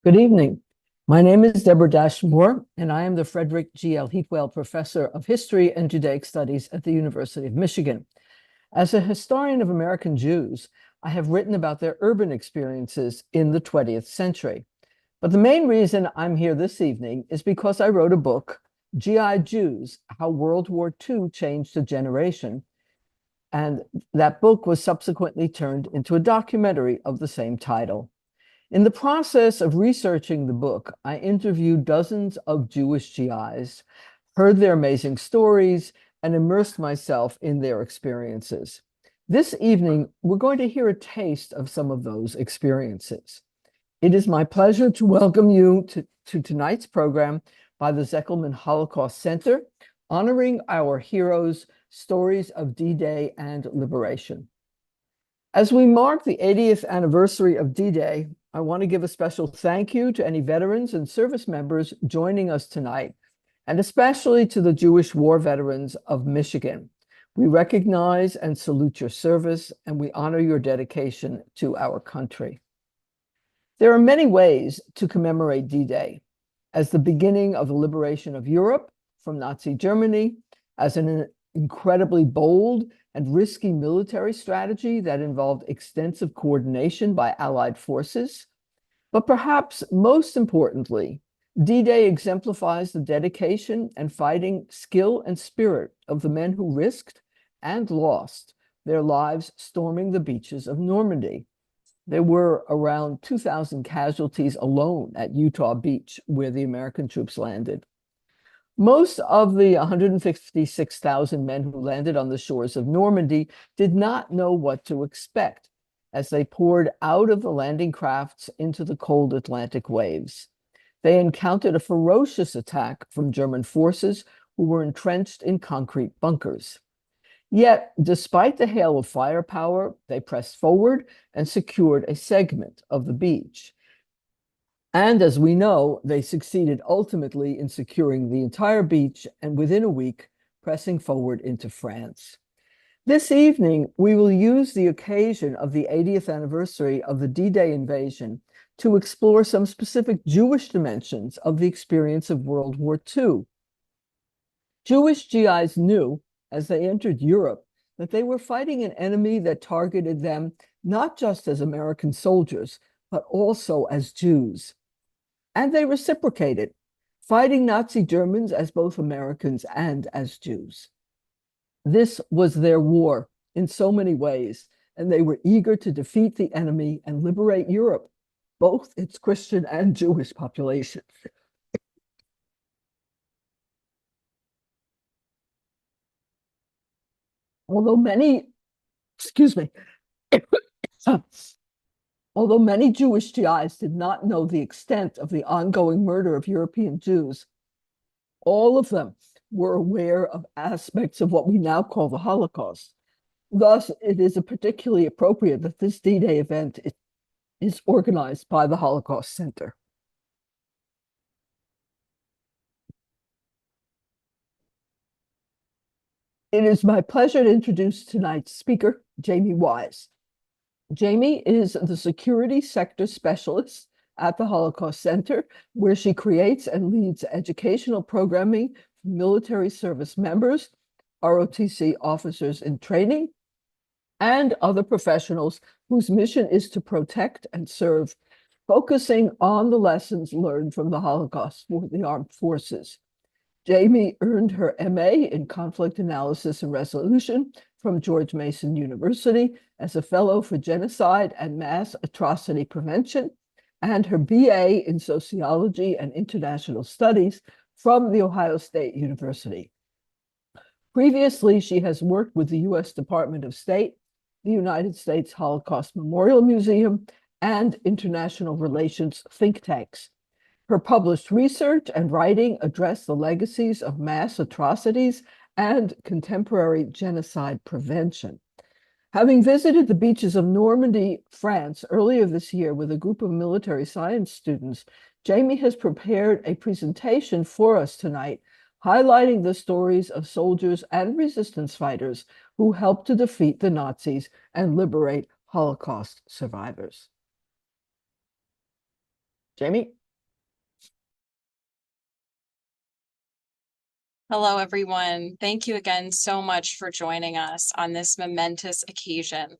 Good evening. My name is Deborah Dash Moore, and I am the Frederick G.L. Heatwell Professor of History and Judaic Studies at the University of Michigan. As a historian of American Jews, I have written about their urban experiences in the 20th century. But the main reason I'm here this evening is because I wrote a book, GI Jews: How World War II Changed a Generation, and that book was subsequently turned into a documentary of the same title. In the process of researching the book, I interviewed dozens of Jewish GIs, heard their amazing stories, and immersed myself in their experiences. This evening, we're going to hear a taste of some of those experiences. It is my pleasure to welcome you to tonight's program by the Zeckelman Holocaust Center, honoring our heroes' stories of D-Day and liberation. As we mark the 80th anniversary of D-Day, I want to give a special thank you to any veterans and service members joining us tonight, and especially to the Jewish war veterans of Michigan. We recognize and salute your service, and we honor your dedication to our country. There are many ways to commemorate D-Day: as the beginning of the liberation of Europe from Nazi Germany, as an incredibly bold and risky military strategy that involved extensive coordination by Allied forces. But perhaps most importantly, D-Day exemplifies the dedication and fighting skill and spirit of the men who risked and lost their lives storming the beaches of Normandy. There were around 2,000 casualties alone at Utah Beach, where the American troops landed. Most of the 156,000 men who landed on the shores of Normandy did not know what to expect as they poured out of the landing crafts into the cold Atlantic waves. They encountered a ferocious attack from German forces who were entrenched in concrete bunkers. Yet, despite the hail of firepower, they pressed forward and secured a segment of the beach. And as we know, they succeeded ultimately in securing the entire beach and within a week, pressing forward into France. This evening, we will use the occasion of the 80th anniversary of the D-Day invasion to explore some specific Jewish dimensions of the experience of World War II. Jewish GIs knew, as they entered Europe, that they were fighting an enemy that targeted them not just as American soldiers, but also as Jews. And they reciprocated, fighting Nazi Germans as both Americans and as Jews. This was their war in so many ways, and they were eager to defeat the enemy and liberate Europe, both its Christian and Jewish population. Although many, excuse me, although many Jewish GIs did not know the extent of the ongoing murder of European Jews, all of them were aware of aspects of what we now call the Holocaust. Thus, it is particularly appropriate that this D-Day event is organized by the Holocaust Center. It is my pleasure to introduce tonight's speaker, Jamie Wise. Jamie is the security sector specialist at the Holocaust Center, where she creates and leads educational programming for military service members, ROTC officers in training, and other professionals whose mission is to protect and serve, focusing on the lessons learned from the Holocaust for the armed forces. Jamie earned her MA in Conflict Analysis and Resolution from George Mason University as a fellow for Genocide and Mass Atrocity Prevention, and her BA in Sociology and International Studies from The Ohio State University. Previously, she has worked with the U.S. Department of State, the United States Holocaust Memorial Museum, and international relations think tanks. Her published research and writing address the legacies of mass atrocities and contemporary genocide prevention. Having visited the beaches of Normandy, France, earlier this year with a group of military science students, Jamie has prepared a presentation for us tonight, highlighting the stories of soldiers and resistance fighters who helped to defeat the Nazis and liberate Holocaust survivors. Jamie? Hello, everyone. Thank you again so much for joining us on this momentous occasion.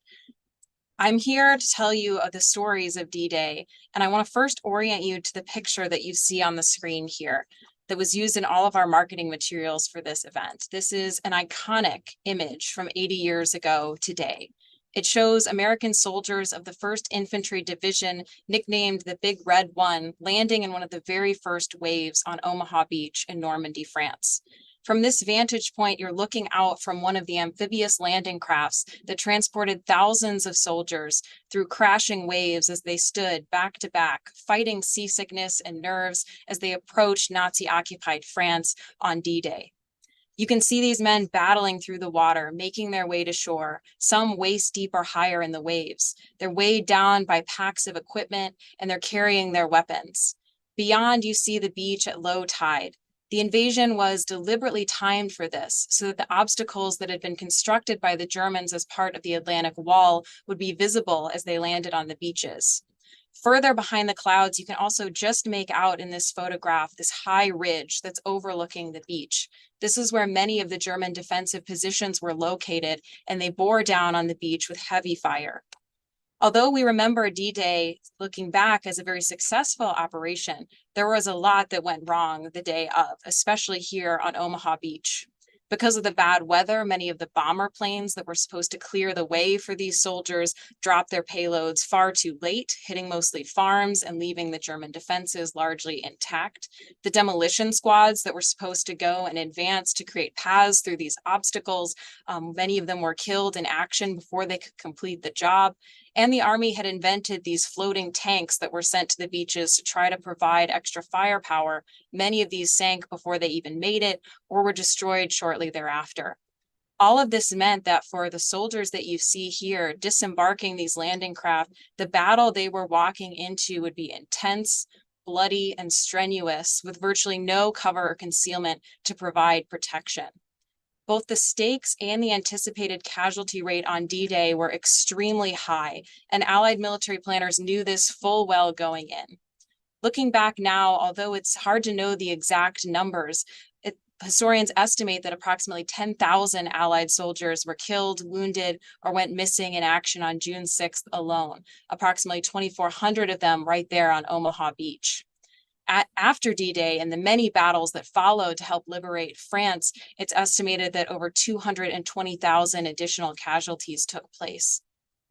I'm here to tell you of the stories of D-Day, and I want to first orient you to the picture that you see on the screen here that was used in all of our marketing materials for this event. This is an iconic image from 80 years ago today. It shows American soldiers of the 1st Infantry Division, nicknamed the Big Red One, landing in one of the very first waves on Omaha Beach in Normandy, France. From this vantage point, you're looking out from one of the amphibious landing crafts that transported thousands of soldiers through crashing waves as they stood back to back, fighting seasickness and nerves as they approached Nazi-occupied France on D-Day. You can see these men battling through the water, making their way to shore, some waist deep or higher in the waves. They're weighed down by packs of equipment, and they're carrying their weapons. Beyond, you see the beach at low tide. The invasion was deliberately timed for this, so that the obstacles that had been constructed by the Germans as part of the Atlantic Wall would be visible as they landed on the beaches. Further behind the clouds, you can also just make out in this photograph this high ridge that's overlooking the beach. This is where many of the German defensive positions were located, and they bore down on the beach with heavy fire. Although we remember D-Day looking back as a very successful operation, there was a lot that went wrong the day of, especially here on Omaha Beach. Because of the bad weather, many of the bomber planes that were supposed to clear the way for these soldiers dropped their payloads far too late, hitting mostly farms and leaving the German defenses largely intact. The demolition squads that were supposed to go and advance to create paths through these obstacles, many of them were killed in action before they could complete the job. And the Army had invented these floating tanks that were sent to the beaches to try to provide extra firepower. Many of these sank before they even made it or were destroyed shortly thereafter. All of this meant that for the soldiers that you see here disembarking these landing craft, the battle they were walking into would be intense, bloody, and strenuous, with virtually no cover or concealment to provide protection. Both the stakes and the anticipated casualty rate on D-Day were extremely high, and Allied military planners knew this full well going in. Looking back now, although it's hard to know the exact numbers, historians estimate that approximately 10,000 Allied soldiers were killed, wounded, or went missing in action on June 6th alone, approximately 2,400 of them right there on Omaha Beach. After D-Day and the many battles that followed to help liberate France, it's estimated that over 220,000 additional casualties took place.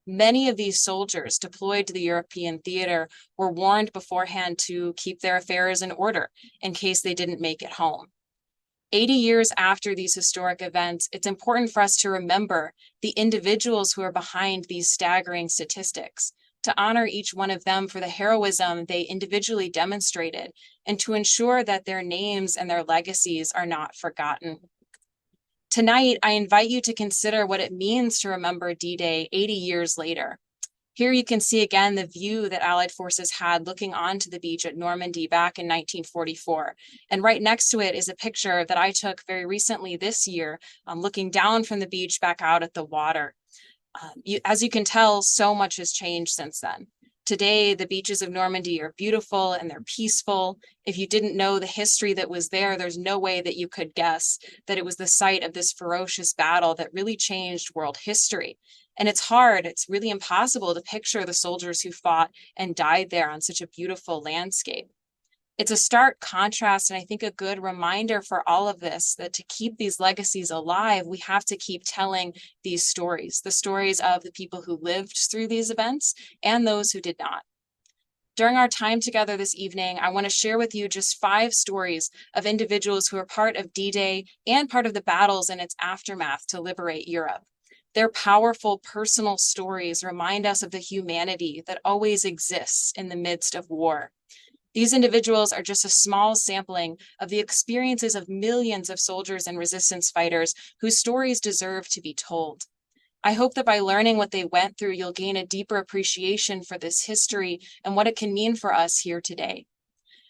Many of these soldiers deployed to the European theater were warned beforehand to keep their affairs in order in case they didn't make it home. 80 years after these historic events, it's important for us to remember the individuals who are behind these staggering statistics, to honor each one of them for the heroism they individually demonstrated, and to ensure that their names and their legacies are not forgotten. Tonight, I invite you to consider what it means to remember D-Day 80 years later. Here you can see again the view that Allied forces had looking onto the beach at Normandy back in 1944. And right next to it is a picture that I took very recently this year, looking down from the beach back out at the water. As you can tell, so much has changed since then. Today, the beaches of Normandy are beautiful and they're peaceful. If you didn't know the history that was there, there's no way that you could guess that it was the site of this ferocious battle that really changed world history. And it's hard, it's really impossible to picture the soldiers who fought and died there on such a beautiful landscape. It's a stark contrast, and I think a good reminder for all of this, that to keep these legacies alive, we have to keep telling these stories, the stories of the people who lived through these events and those who did not. During our time together this evening, I want to share with you just 5 stories of individuals who are part of D-Day and part of the battles and its aftermath to liberate Europe. Their powerful personal stories remind us of the humanity that always exists in the midst of war. These individuals are just a small sampling of the experiences of millions of soldiers and resistance fighters whose stories deserve to be told. I hope that by learning what they went through, you'll gain a deeper appreciation for this history and what it can mean for us here today.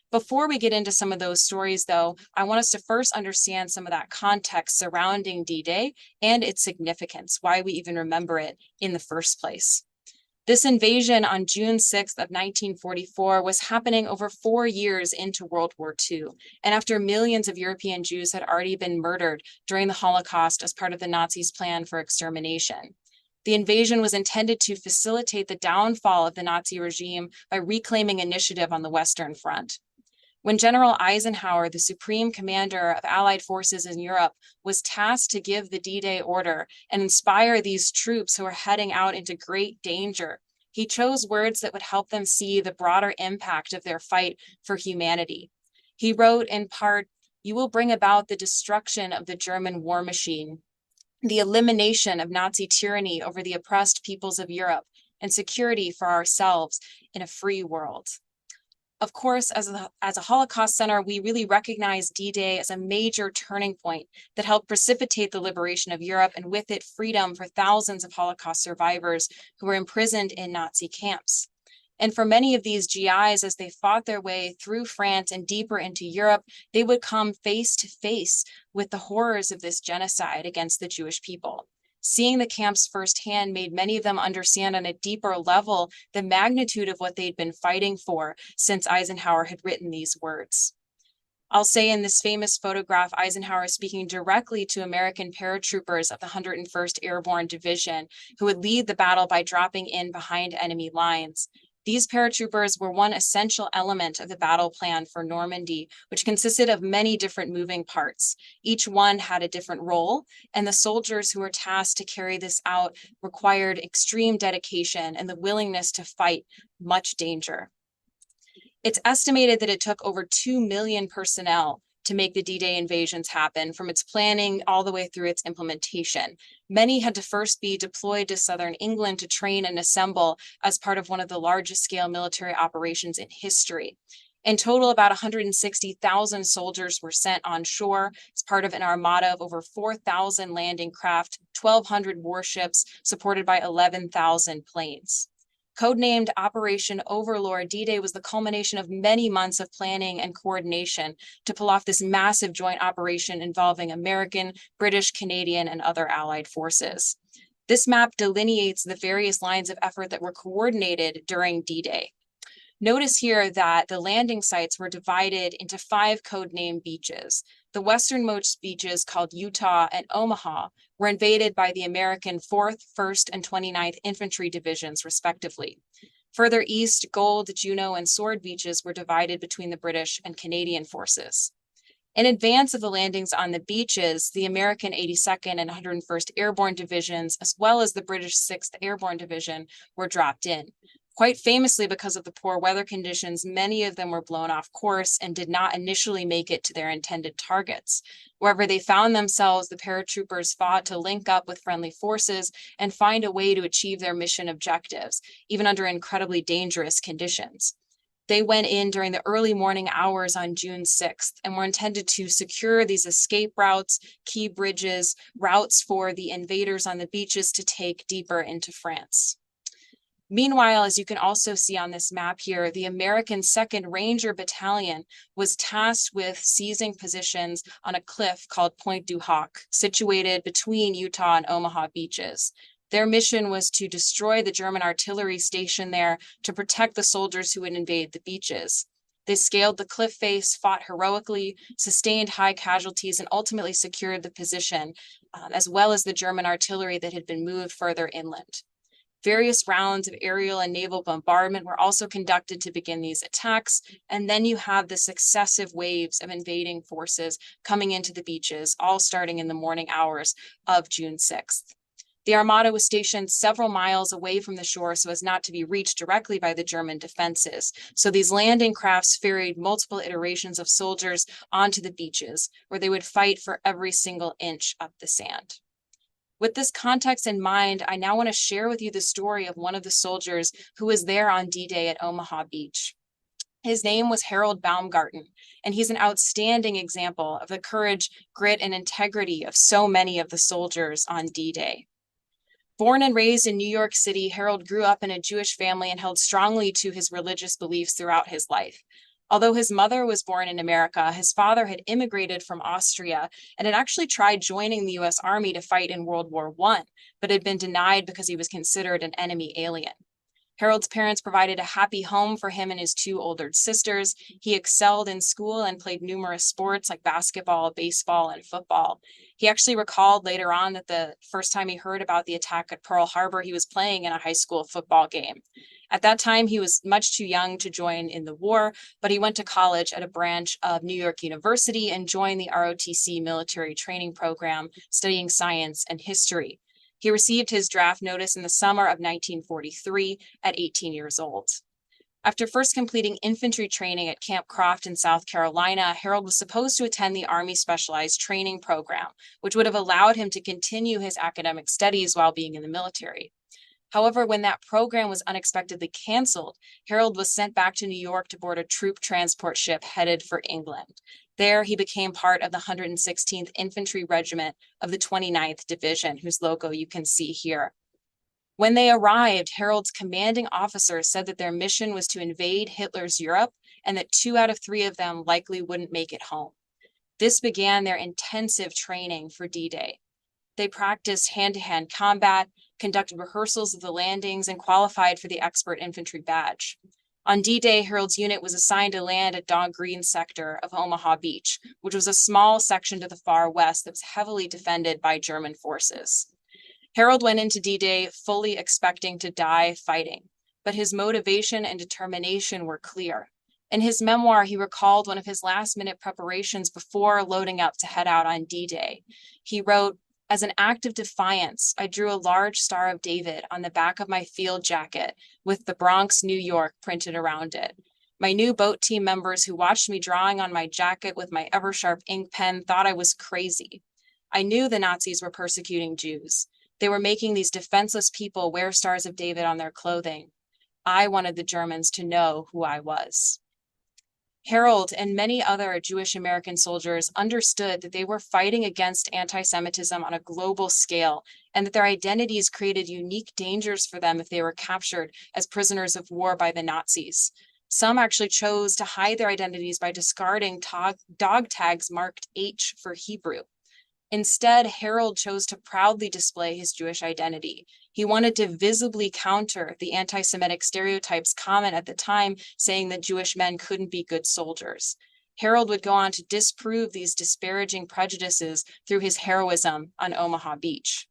Before we get into some of those stories, though, I want us to first understand some of that context surrounding D-Day and its significance, why we even remember it in the first place. This invasion on June 6th of 1944 was happening over 4 years into World War II, and after millions of European Jews had already been murdered during the Holocaust as part of the Nazis' plan for extermination. The invasion was intended to facilitate the downfall of the Nazi regime by reclaiming initiative on the Western Front. When General Eisenhower, the supreme commander of Allied forces in Europe, was tasked to give the D-Day order and inspire these troops who were heading out into great danger, he chose words that would help them see the broader impact of their fight for humanity. He wrote in part, "You will bring about the destruction of the German war machine, the elimination of Nazi tyranny over the oppressed peoples of Europe, and security for ourselves in a free world." Of course, as a Holocaust Center, we really recognize D-Day as a major turning point that helped precipitate the liberation of Europe, and with it, freedom for thousands of Holocaust survivors who were imprisoned in Nazi camps. And for many of these GIs, as they fought their way through France and deeper into Europe, they would come face to face with the horrors of this genocide against the Jewish people. Seeing the camps firsthand made many of them understand on a deeper level the magnitude of what they'd been fighting for since Eisenhower had written these words. I'll say in this famous photograph, Eisenhower is speaking directly to American paratroopers of the 101st Airborne Division, who would lead the battle by dropping in behind enemy lines. These paratroopers were one essential element of the battle plan for Normandy, which consisted of many different moving parts. Each one had a different role, and the soldiers who were tasked to carry this out required extreme dedication and the willingness to fight much danger. It's estimated that it took over 2 million personnel to make the D-Day invasions happen, from its planning all the way through its implementation. Many had to first be deployed to southern England to train and assemble as part of one of the largest scale military operations in history. In total, about 160,000 soldiers were sent on shore as part of an armada of over 4,000 landing craft, 1,200 warships, supported by 11,000 planes. Codenamed Operation Overlord, D-Day was the culmination of many months of planning and coordination to pull off this massive joint operation involving American, British, Canadian, and other allied forces. This map delineates the various lines of effort that were coordinated during D-Day. Notice here that the landing sites were divided into 5 codenamed beaches. The westernmost beaches, called Utah and Omaha, were invaded by the American 4th, 1st, and 29th Infantry Divisions, respectively. Further east, Gold, Juno, and Sword beaches were divided between the British and Canadian forces. In advance of the landings on the beaches, the American 82nd and 101st Airborne Divisions, as well as the British 6th Airborne Division, were dropped in. Quite famously, because of the poor weather conditions, many of them were blown off course and did not initially make it to their intended targets. Wherever they found themselves, the paratroopers fought to link up with friendly forces and find a way to achieve their mission objectives, even under incredibly dangerous conditions. They went in during the early morning hours on June 6th and were intended to secure these escape routes, key bridges, routes for the invaders on the beaches to take deeper into France. Meanwhile, as you can also see on this map here, the American 2nd Ranger Battalion was tasked with seizing positions on a cliff called Point du Hoc, situated between Utah and Omaha beaches. Their mission was to destroy the German artillery station there to protect the soldiers who would invade the beaches. They scaled the cliff face, fought heroically, sustained high casualties, and ultimately secured the position, as well as the German artillery that had been moved further inland. Various rounds of aerial and naval bombardment were also conducted to begin these attacks, and then you have the successive waves of invading forces coming into the beaches, all starting in the morning hours of June 6th. The Armada was stationed several miles away from the shore so as not to be reached directly by the German defenses. So these landing crafts ferried multiple iterations of soldiers onto the beaches, where they would fight for every single inch of the sand. With this context in mind, I now want to share with you the story of one of the soldiers who was there on D-Day at Omaha Beach. His name was Harold Baumgarten, and he's an outstanding example of the courage, grit, and integrity of so many of the soldiers on D-Day. Born and raised in New York City, Harold grew up in a Jewish family and held strongly to his religious beliefs throughout his life. Although his mother was born in America, his father had immigrated from Austria and had actually tried joining the US Army to fight in World War I, but had been denied because he was considered an enemy alien. Harold's parents provided a happy home for him and his two older sisters. He excelled in school and played numerous sports like basketball, baseball, and football. He actually recalled later on that the first time he heard about the attack at Pearl Harbor, he was playing in a high school football game. At that time, he was much too young to join in the war, but he went to college at a branch of New York University and joined the ROTC military training program, studying science and history. He received his draft notice in the summer of 1943 at 18 years old. After first completing infantry training at Camp Croft in South Carolina, Harold was supposed to attend the Army Specialized Training Program, which would have allowed him to continue his academic studies while being in the military. However, when that program was unexpectedly canceled, Harold was sent back to New York to board a troop transport ship headed for England. There, he became part of the 116th Infantry Regiment of the 29th Division, whose logo you can see here. When they arrived, Harold's commanding officers said that their mission was to invade Hitler's Europe and that 2 out of 3 of them likely wouldn't make it home. This began their intensive training for D-Day. They practiced hand-to-hand combat, conducted rehearsals of the landings, and qualified for the expert infantry badge. On D-Day, Harold's unit was assigned to land at Dog Green sector of Omaha Beach, which was a small section to the far west that was heavily defended by German forces. Harold went into D-Day fully expecting to die fighting, but his motivation and determination were clear. In his memoir, he recalled one of his last-minute preparations before loading up to head out on D-Day. He wrote, "As an act of defiance, I drew a large Star of David on the back of my field jacket with the Bronx, New York printed around it. My new boat team members who watched me drawing on my jacket with my ever-sharp ink pen thought I was crazy. I knew the Nazis were persecuting Jews. They were making these defenseless people wear Stars of David on their clothing. I wanted the Germans to know who I was." Harold and many other Jewish American soldiers understood that they were fighting against anti-Semitism on a global scale and that their identities created unique dangers for them if they were captured as prisoners of war by the Nazis. Some actually chose to hide their identities by discarding dog tags marked H for Hebrew. Instead, Harold chose to proudly display his Jewish identity. He wanted to visibly counter the anti-Semitic stereotypes common at the time, saying that Jewish men couldn't be good soldiers. Harold would go on to disprove these disparaging prejudices through his heroism on Omaha Beach.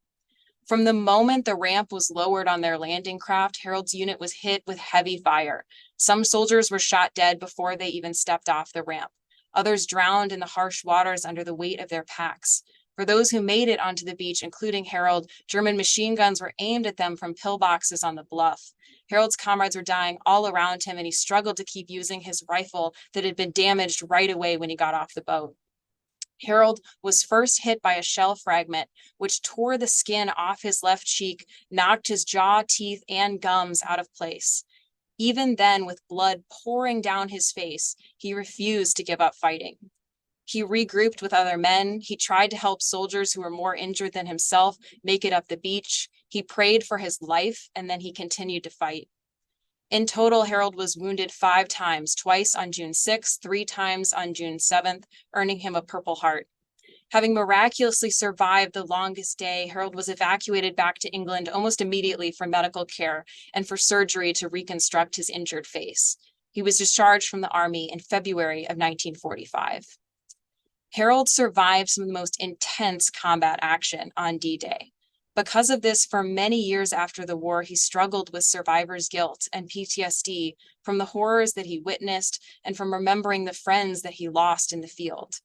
From the moment the ramp was lowered on their landing craft, Harold's unit was hit with heavy fire. Some soldiers were shot dead before they even stepped off the ramp. Others drowned in the harsh waters under the weight of their packs. For those who made it onto the beach, including Harold, German machine guns were aimed at them from pillboxes on the bluff. Harold's comrades were dying all around him, and he struggled to keep using his rifle that had been damaged right away when he got off the boat. Harold was first hit by a shell fragment, which tore the skin off his left cheek, knocked his jaw, teeth, and gums out of place. Even then, with blood pouring down his face, he refused to give up fighting. He regrouped with other men. He tried to help soldiers who were more injured than himself make it up the beach. He prayed for his life, and then he continued to fight. In total, Harold was wounded 5 times, twice on June 6th, 3 times on June 7th, earning him a Purple Heart. Having miraculously survived the longest day, Harold was evacuated back to England almost immediately for medical care and for surgery to reconstruct his injured face. He was discharged from the Army in February of 1945. Harold survived some of the most intense combat action on D-Day. Because of this, for many years after the war, he struggled with survivor's guilt and PTSD from the horrors that he witnessed and from remembering the friends that he lost in the field.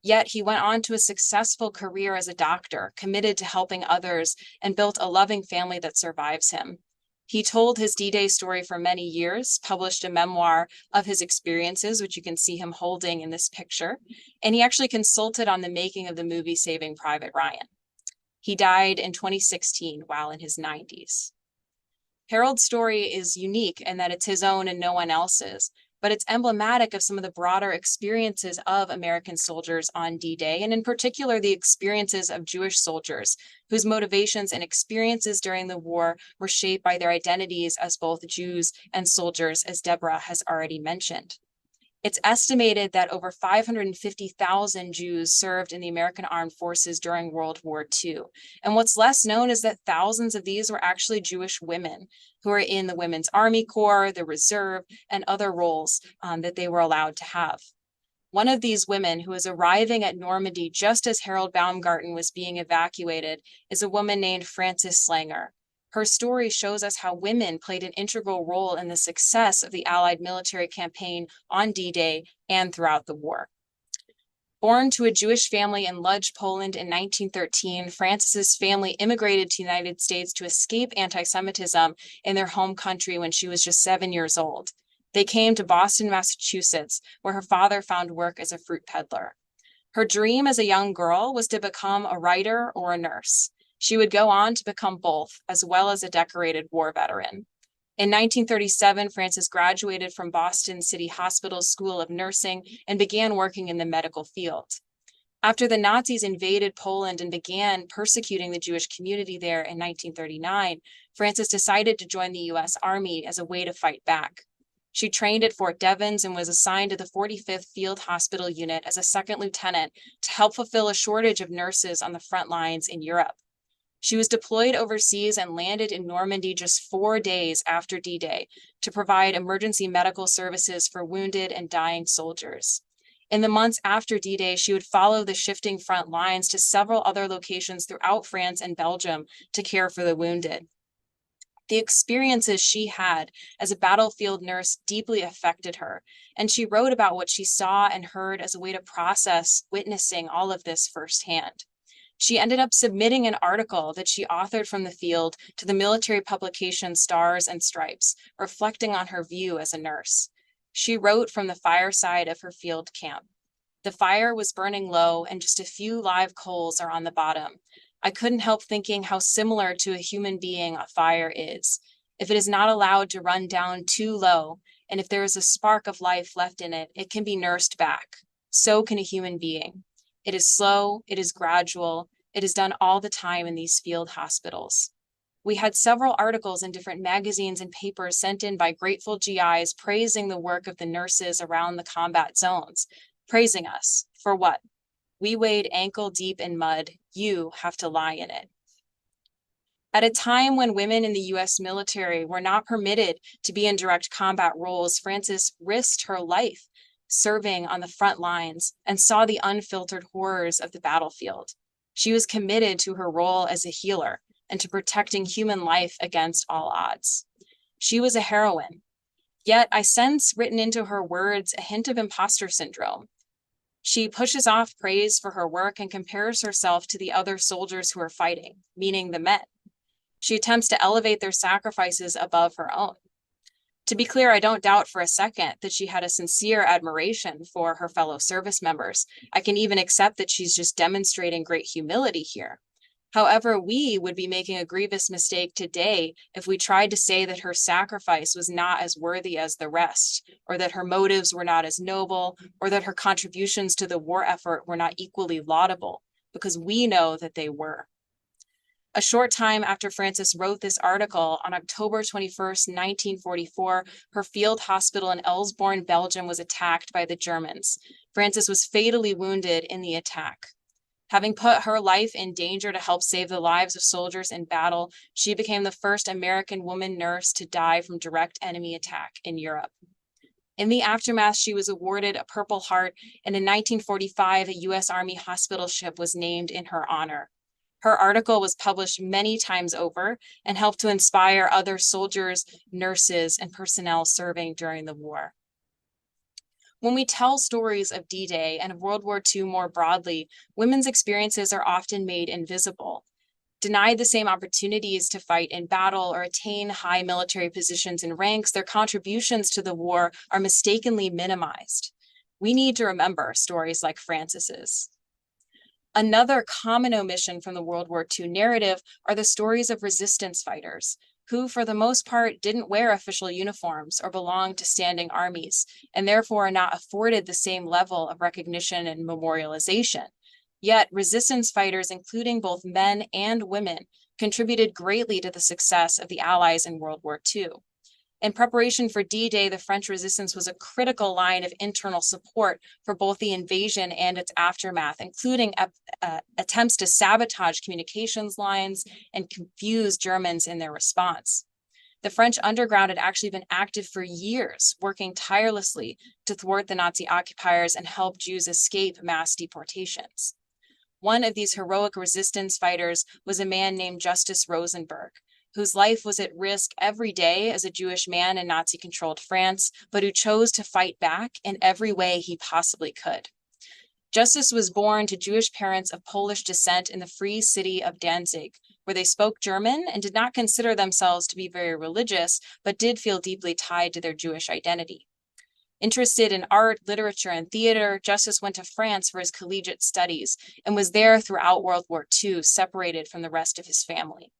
Yet he went on to a successful career as a doctor, committed to helping others, and built a loving family that survives him. He told his D-Day story for many years, published a memoir of his experiences, which you can see him holding in this picture, and he actually consulted on the making of the movie Saving Private Ryan. He died in 2016 while in his 90s. Harold's story is unique in that it's his own and no one else's, but it's emblematic of some of the broader experiences of American soldiers on D-Day, and in particular, the experiences of Jewish soldiers whose motivations and experiences during the war were shaped by their identities as both Jews and soldiers, as Deborah has already mentioned. It's estimated that over 550,000 Jews served in the American Armed Forces during World War II. And what's less known is that thousands of these were actually Jewish women who are in the Women's Army Corps, the Reserve, and other roles that they were allowed to have. One of these women, who was arriving at Normandy just as Harold Baumgarten was being evacuated, is a woman named Frances Slanger. Her story shows us how women played an integral role in the success of the Allied military campaign on D-Day and throughout the war. Born to a Jewish family in Lodz, Poland in 1913, Frances's family immigrated to the United States to escape anti-Semitism in their home country when she was just 7 years old. They came to Boston, Massachusetts, where her father found work as a fruit peddler. Her dream as a young girl was to become a writer or a nurse. She would go on to become both, as well as a decorated war veteran. In 1937, Frances graduated from Boston City Hospital's School of Nursing and began working in the medical field. After the Nazis invaded Poland and began persecuting the Jewish community there in 1939, Frances decided to join the U.S. Army as a way to fight back. She trained at Fort Devens and was assigned to the 45th Field Hospital Unit as a second lieutenant to help fulfill a shortage of nurses on the front lines in Europe. She was deployed overseas and landed in Normandy just 4 days after D-Day to provide emergency medical services for wounded and dying soldiers. In the months after D-Day, she would follow the shifting front lines to several other locations throughout France and Belgium to care for the wounded. The experiences she had as a battlefield nurse deeply affected her, and she wrote about what she saw and heard as a way to process witnessing all of this firsthand. She ended up submitting an article that she authored from the field to the military publication Stars and Stripes, reflecting on her view as a nurse. She wrote from the fireside of her field camp. The fire was burning low and just a few live coals are on the bottom. I couldn't help thinking how similar to a human being a fire is. If it is not allowed to run down too low, and if there is a spark of life left in it, it can be nursed back. So can a human being. It is slow, it is gradual, it is done all the time in these field hospitals. We had several articles in different magazines and papers sent in by grateful GIs praising the work of the nurses around the combat zones. Praising us for what? We wade ankle deep in mud, you have to lie in it. At a time when women in the US military were not permitted to be in direct combat roles, Frances risked her life serving on the front lines and saw the unfiltered horrors of the battlefield. She was committed to her role as a healer and to protecting human life against all odds. She was a heroine. Yet I sense written into her words a hint of imposter syndrome. She pushes off praise for her work and compares herself to the other soldiers who are fighting, meaning the men. She attempts to elevate their sacrifices above her own. To be clear, I don't doubt for a second that she had a sincere admiration for her fellow service members. I can even accept that she's just demonstrating great humility here. However, we would be making a grievous mistake today if we tried to say that her sacrifice was not as worthy as the rest, or that her motives were not as noble, or that her contributions to the war effort were not equally laudable, because we know that they were. A short time after Frances wrote this article, on October 21st, 1944, her field hospital in Elsborn, Belgium, was attacked by the Germans. Frances was fatally wounded in the attack. Having put her life in danger to help save the lives of soldiers in battle, she became the first American woman nurse to die from direct enemy attack in Europe. In the aftermath, she was awarded a Purple Heart, and in 1945, a U.S. Army hospital ship was named in her honor. Her article was published many times over and helped to inspire other soldiers, nurses, and personnel serving during the war. When we tell stories of D-Day and of World War II more broadly, women's experiences are often made invisible. Denied the same opportunities to fight in battle or attain high military positions and ranks, their contributions to the war are mistakenly minimized. We need to remember stories like Frances's. Another common omission from the World War II narrative are the stories of resistance fighters, who for the most part didn't wear official uniforms or belong to standing armies, and therefore are not afforded the same level of recognition and memorialization. Yet resistance fighters, including both men and women, contributed greatly to the success of the Allies in World War II. In preparation for D-Day, the French resistance was a critical line of internal support for both the invasion and its aftermath, including attempts to sabotage communications lines and confuse Germans in their response. The French underground had actually been active for years, working tirelessly to thwart the Nazi occupiers and help Jews escape mass deportations. One of these heroic resistance fighters was a man named Justus Rosenberg, whose life was at risk every day as a Jewish man in Nazi-controlled France, but who chose to fight back in every way he possibly could. Justus was born to Jewish parents of Polish descent in the free city of Danzig, where they spoke German and did not consider themselves to be very religious, but did feel deeply tied to their Jewish identity. Interested in art, literature, and theater, Justus went to France for his collegiate studies and was there throughout World War II, separated from the rest of his family.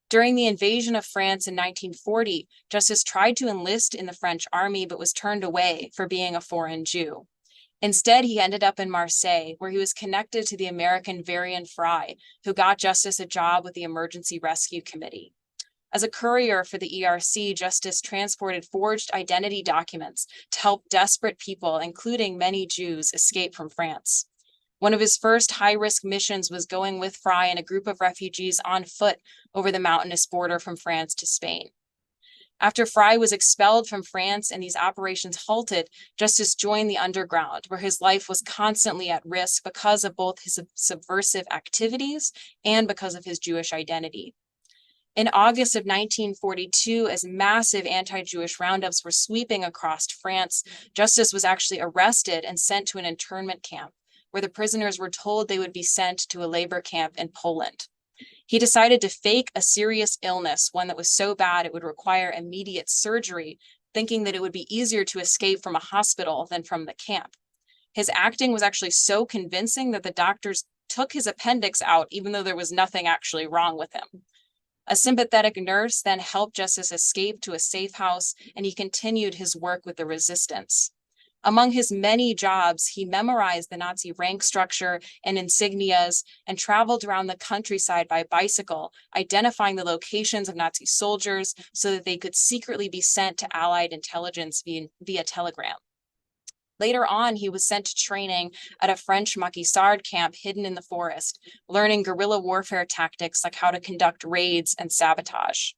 During the invasion of France in 1940, Justus tried to enlist in the French army, but was turned away for being a foreign Jew. Instead, he ended up in Marseille, where he was connected to the American Varian Fry, who got Justus a job with the Emergency Rescue Committee. As a courier for the ERC, Justus transported forged identity documents to help desperate people, including many Jews, escape from France. One of his first high-risk missions was going with Fry and a group of refugees on foot over the mountainous border from France to Spain. After Fry was expelled from France and these operations halted, Justus joined the underground, where his life was constantly at risk because of both his subversive activities and because of his Jewish identity. In August of 1942, as massive anti-Jewish roundups were sweeping across France, Justus was actually arrested and sent to an internment camp, where the prisoners were told they would be sent to a labor camp in Poland. He decided to fake a serious illness, one that was so bad it would require immediate surgery, thinking that it would be easier to escape from a hospital than from the camp. His acting was actually so convincing that the doctors took his appendix out, even though there was nothing actually wrong with him. A sympathetic nurse then helped Justus escape to a safe house, and he continued his work with the resistance. Among his many jobs, he memorized the Nazi rank structure and insignias and traveled around the countryside by bicycle, identifying the locations of Nazi soldiers so that they could secretly be sent to Allied intelligence via telegram. Later on, he was sent to training at a French Maquisard camp hidden in the forest, learning guerrilla warfare tactics like how to conduct raids and sabotage.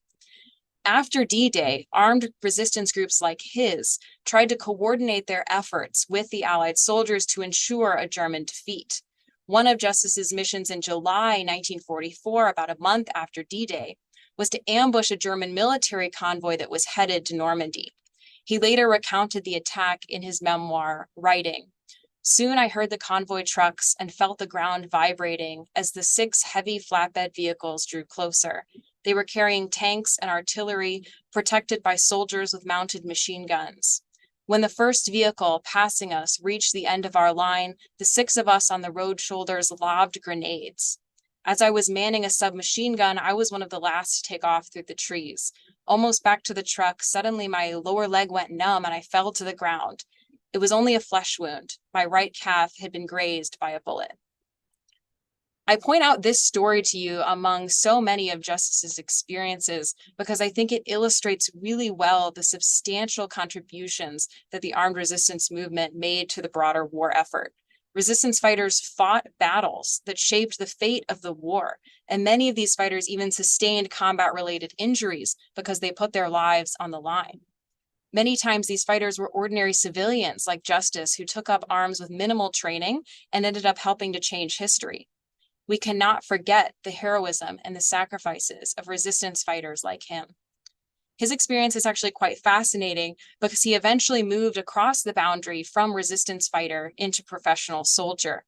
After D-Day, armed resistance groups like his tried to coordinate their efforts with the Allied soldiers to ensure a German defeat. One of Justus's missions in July 1944, about a month after D-Day, was to ambush a German military convoy that was headed to Normandy. He later recounted the attack in his memoir, writing, "Soon I heard the convoy trucks and felt the ground vibrating as the 6 heavy flatbed vehicles drew closer. They were carrying tanks and artillery protected by soldiers with mounted machine guns. When the first vehicle passing us reached the end of our line, the 6 of us on the road shoulders lobbed grenades. As I was manning a submachine gun, I was one of the last to take off through the trees. Almost back to the truck, suddenly my lower leg went numb and I fell to the ground. It was only a flesh wound. My right calf had been grazed by a bullet." I point out this story to you among so many of Justus's experiences because I think it illustrates really well the substantial contributions that the armed resistance movement made to the broader war effort. Resistance fighters fought battles that shaped the fate of the war, and many of these fighters even sustained combat-related injuries because they put their lives on the line. Many times these fighters were ordinary civilians like Justus who took up arms with minimal training and ended up helping to change history. We cannot forget the heroism and the sacrifices of resistance fighters like him. His experience is actually quite fascinating because he eventually moved across the boundary from resistance fighter into professional soldier.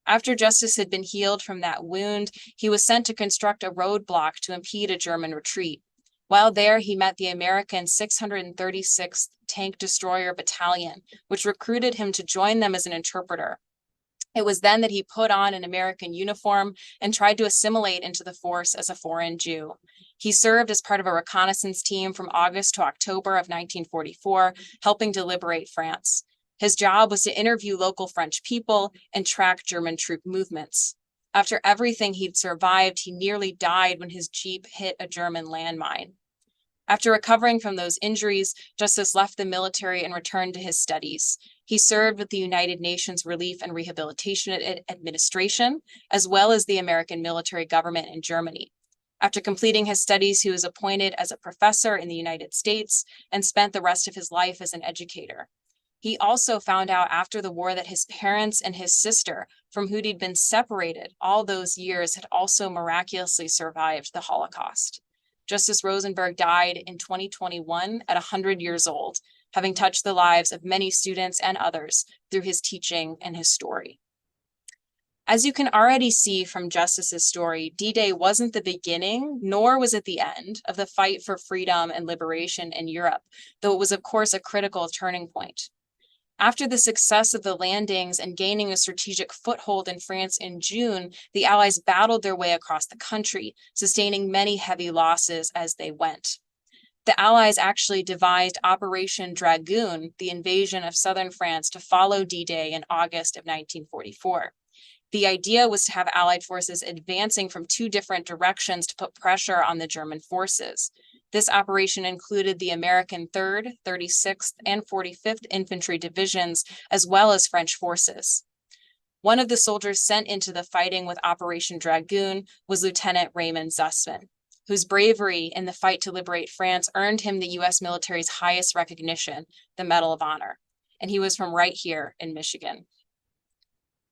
After Justus had been healed from that wound, he was sent to construct a roadblock to impede a German retreat. While there, he met the American 636th Tank Destroyer Battalion, which recruited him to join them as an interpreter. It was then that he put on an American uniform and tried to assimilate into the force as a foreign Jew. He served as part of a reconnaissance team from August to October of 1944, helping to liberate France. His job was to interview local French people and track German troop movements. After everything he'd survived, he nearly died when his Jeep hit a German landmine. After recovering from those injuries, Justice left the military and returned to his studies. He served with the United Nations Relief and Rehabilitation Administration, as well as the American military government in Germany. After completing his studies, he was appointed as a professor in the United States and spent the rest of his life as an educator. He also found out after the war that his parents and his sister, from whom he'd been separated all those years, had also miraculously survived the Holocaust. Justice Rosenberg died in 2021 at 100 years old, having touched the lives of many students and others through his teaching and his story. As you can already see from Justice's story, D-Day wasn't the beginning, nor was it the end of the fight for freedom and liberation in Europe, though it was, of course, a critical turning point. After the success of the landings and gaining a strategic foothold in France in June, the Allies battled their way across the country, sustaining many heavy losses as they went. The Allies actually devised Operation Dragoon, the invasion of southern France, to follow D-Day in August of 1944. The idea was to have Allied forces advancing from two different directions to put pressure on the German forces. This operation included the American 3rd, 36th, and 45th Infantry Divisions, as well as French forces. One of the soldiers sent into the fighting with Operation Dragoon was Lieutenant Raymond Zussman, whose bravery in the fight to liberate France earned him the U.S. military's highest recognition, the Medal of Honor. And he was from right here in Michigan.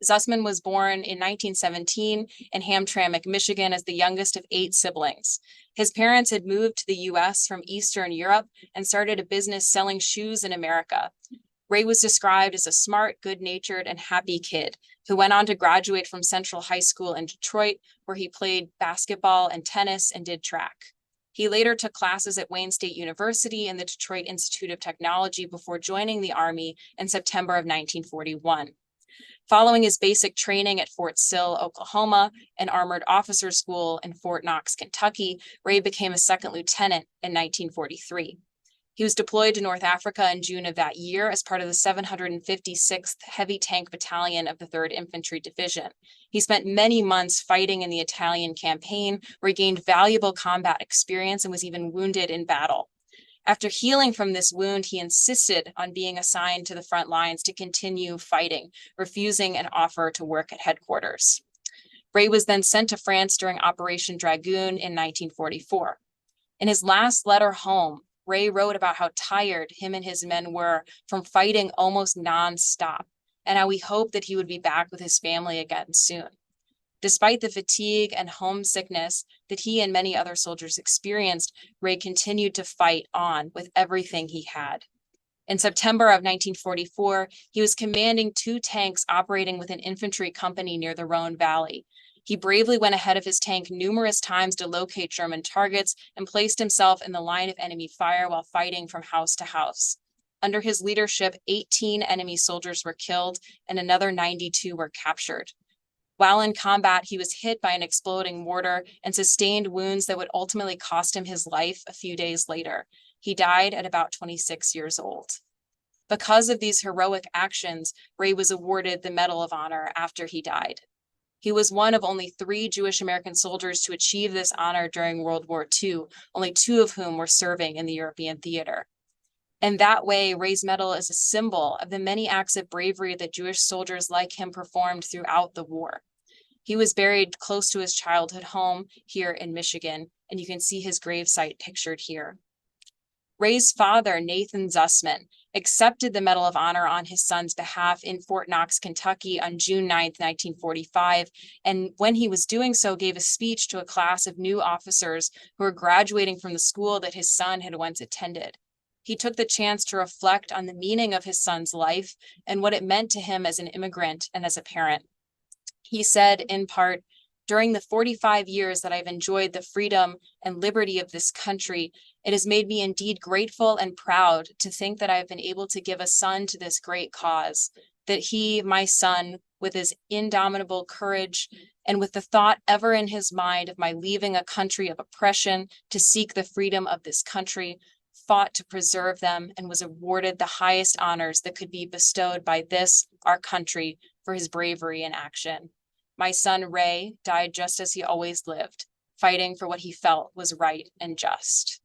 Zussman was born in 1917 in Hamtramck, Michigan, as the youngest of 8 siblings. His parents had moved to the U.S. from Eastern Europe and started a business selling shoes in America. Ray was described as a smart, good-natured, and happy kid who went on to graduate from Central High School in Detroit, where he played basketball and tennis and did track. He later took classes at Wayne State University and the Detroit Institute of Technology before joining the Army in September of 1941. Following his basic training at Fort Sill, Oklahoma, and Armored Officer School in Fort Knox, Kentucky, Ray became a second lieutenant in 1943. He was deployed to North Africa in June of that year as part of the 756th Heavy Tank Battalion of the 3rd Infantry Division. He spent many months fighting in the Italian campaign, where he gained valuable combat experience and was even wounded in battle. After healing from this wound, he insisted on being assigned to the front lines to continue fighting, refusing an offer to work at headquarters. Ray was then sent to France during Operation Dragoon in 1944. In his last letter home, Ray wrote about how tired him and his men were from fighting almost nonstop, and how he hoped that he would be back with his family again soon. Despite the fatigue and homesickness that he and many other soldiers experienced, Ray continued to fight on with everything he had. In September of 1944, he was commanding 2 tanks operating with an infantry company near the Rhone Valley. He bravely went ahead of his tank numerous times to locate German targets and placed himself in the line of enemy fire while fighting from house to house. Under his leadership, 18 enemy soldiers were killed and another 92 were captured. While in combat, he was hit by an exploding mortar and sustained wounds that would ultimately cost him his life a few days later. He died at about 26 years old. Because of these heroic actions, Ray was awarded the Medal of Honor after he died. He was one of only 3 Jewish American soldiers to achieve this honor during World War II, only 2 of whom were serving in the European theater. In that way, Ray's medal is a symbol of the many acts of bravery that Jewish soldiers like him performed throughout the war. He was buried close to his childhood home here in Michigan, and you can see his gravesite pictured here. Ray's father, Nathan Zussman, accepted the Medal of Honor on his son's behalf in Fort Knox, Kentucky on June 9, 1945, and when he was doing so, gave a speech to a class of new officers who were graduating from the school that his son had once attended. He took the chance to reflect on the meaning of his son's life and what it meant to him as an immigrant and as a parent. He said, in part, "During the 45 years that I've enjoyed the freedom and liberty of this country, it has made me indeed grateful and proud to think that I've been able to give a son to this great cause, that he, my son, with his indomitable courage and with the thought ever in his mind of my leaving a country of oppression to seek the freedom of this country, fought to preserve them and was awarded the highest honors that could be bestowed by this, our country, for his bravery in action. My son Ray died just as he always lived, fighting for what he felt was right and just."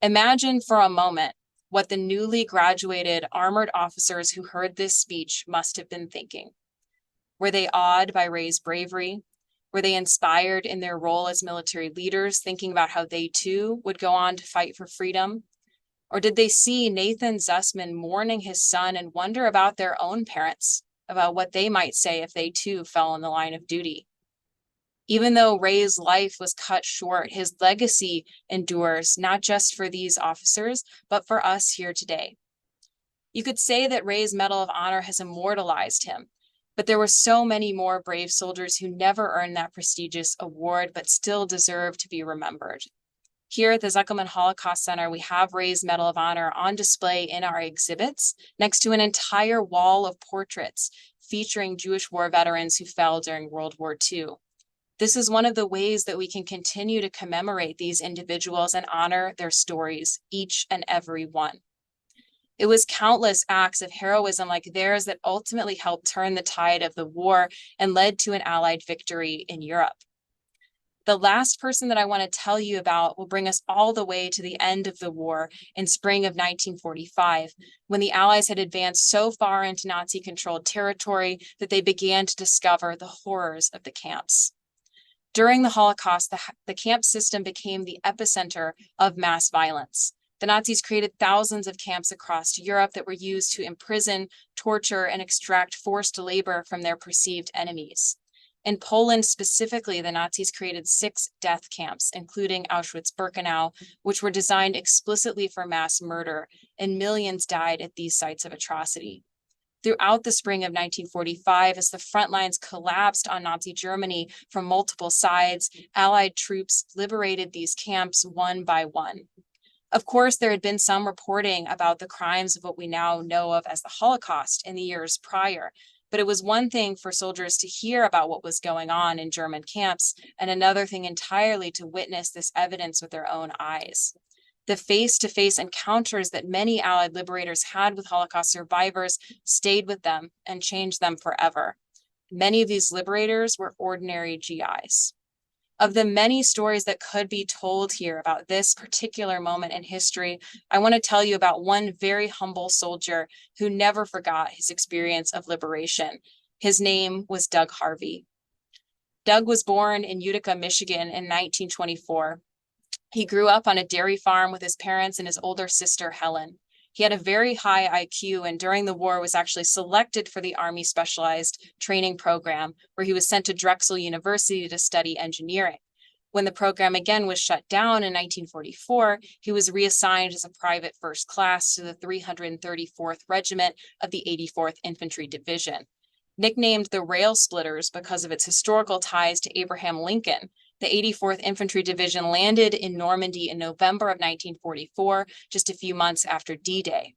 Imagine for a moment what the newly graduated armored officers who heard this speech must have been thinking. Were they awed by Ray's bravery? Were they inspired in their role as military leaders, thinking about how they too would go on to fight for freedom? Or did they see Nathan Zussman mourning his son and wonder about their own parents, about what they might say if they too fell in the line of duty? Even though Ray's life was cut short, his legacy endures not just for these officers, but for us here today. You could say that Ray's Medal of Honor has immortalized him, but there were so many more brave soldiers who never earned that prestigious award, but still deserve to be remembered. Here at the Zuckelman Holocaust Center, we have Ray's Medal of Honor on display in our exhibits next to an entire wall of portraits featuring Jewish war veterans who fell during World War II. This is one of the ways that we can continue to commemorate these individuals and honor their stories, each and every one. It was countless acts of heroism like theirs that ultimately helped turn the tide of the war and led to an Allied victory in Europe. The last person that I want to tell you about will bring us all the way to the end of the war in spring of 1945, when the Allies had advanced so far into Nazi-controlled territory that they began to discover the horrors of the camps. During the Holocaust, the camp system became the epicenter of mass violence. The Nazis created thousands of camps across Europe that were used to imprison, torture, and extract forced labor from their perceived enemies. In Poland specifically, the Nazis created 6 death camps, including Auschwitz-Birkenau, which were designed explicitly for mass murder, and millions died at these sites of atrocity. Throughout the spring of 1945, as the front lines collapsed on Nazi Germany from multiple sides, Allied troops liberated these camps one by one. Of course, there had been some reporting about the crimes of what we now know of as the Holocaust in the years prior, but it was one thing for soldiers to hear about what was going on in German camps, and another thing entirely to witness this evidence with their own eyes. The face-to-face encounters that many Allied liberators had with Holocaust survivors stayed with them and changed them forever. Many of these liberators were ordinary GIs. Of the many stories that could be told here about this particular moment in history, I want to tell you about one very humble soldier who never forgot his experience of liberation. His name was Doug Harvey. Doug was born in Utica, Michigan in 1924. He grew up on a dairy farm with his parents and his older sister, Helen. He had a very high IQ and during the war was actually selected for the Army Specialized Training Program, where he was sent to Drexel University to study engineering. When the program again was shut down in 1944, he was reassigned as a private first class to the 334th Regiment of the 84th Infantry Division. Nicknamed the Rail Splitters because of its historical ties to Abraham Lincoln, the 84th Infantry Division landed in Normandy in November of 1944, just a few months after D-Day.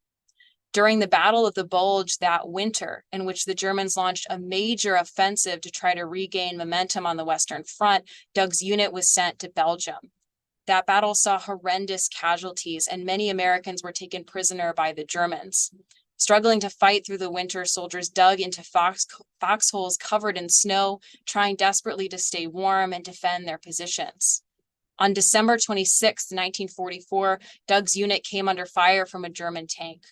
During the Battle of the Bulge that winter, in which the Germans launched a major offensive to try to regain momentum on the Western Front, Doug's unit was sent to Belgium. That battle saw horrendous casualties, and many Americans were taken prisoner by the Germans. Struggling to fight through the winter, soldiers dug into foxholes covered in snow, trying desperately to stay warm and defend their positions. On December 26, 1944, Doug's unit came under fire from a German tank.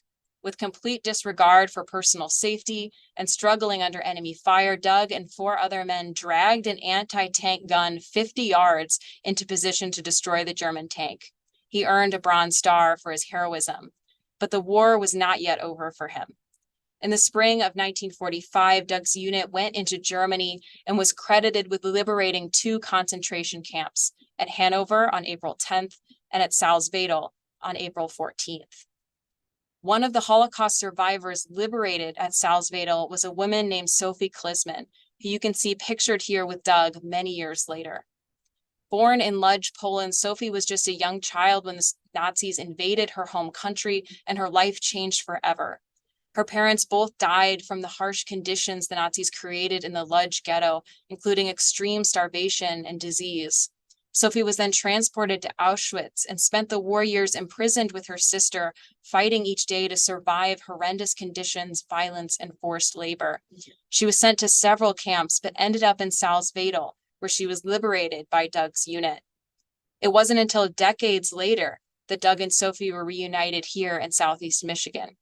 With complete disregard for personal safety and struggling under enemy fire, Doug and 4 other men dragged an anti-tank gun 50 yards into position to destroy the German tank. He earned a Bronze Star for his heroism. But the war was not yet over for him. In the spring of 1945, Doug's unit went into Germany and was credited with liberating 2 concentration camps, at Hanover on April 10th and at Salzwedel on April 14th. One of the Holocaust survivors liberated at Salzwedel was a woman named Sophie Klisman, who you can see pictured here with Doug many years later. Born in Lodz, Poland, Sophie was just a young child when the Nazis invaded her home country, and her life changed forever. Her parents both died from the harsh conditions the Nazis created in the Lodz ghetto, including extreme starvation and disease. Sophie was then transported to Auschwitz and spent the war years imprisoned with her sister, fighting each day to survive horrendous conditions, violence, and forced labor. She was sent to several camps, but ended up in Salzwedel, where she was liberated by Doug's unit. It wasn't until decades later that Doug and Sophie were reunited here in Southeast Michigan.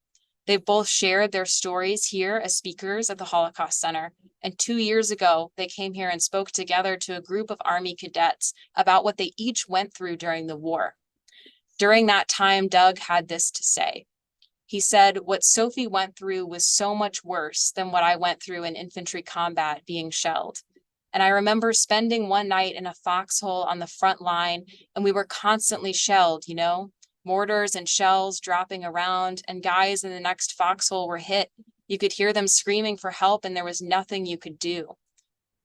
They've both shared their stories here as speakers at the Holocaust Center. And 2 years ago, they came here and spoke together to a group of Army cadets about what they each went through during the war. During that time, Doug had this to say. He said, "What Sophie went through was so much worse than what I went through in infantry combat being shelled. And I remember spending one night in a foxhole on the front line, and we were constantly shelled, mortars and shells dropping around, and guys in the next foxhole were hit. You could hear them screaming for help, and there was nothing you could do.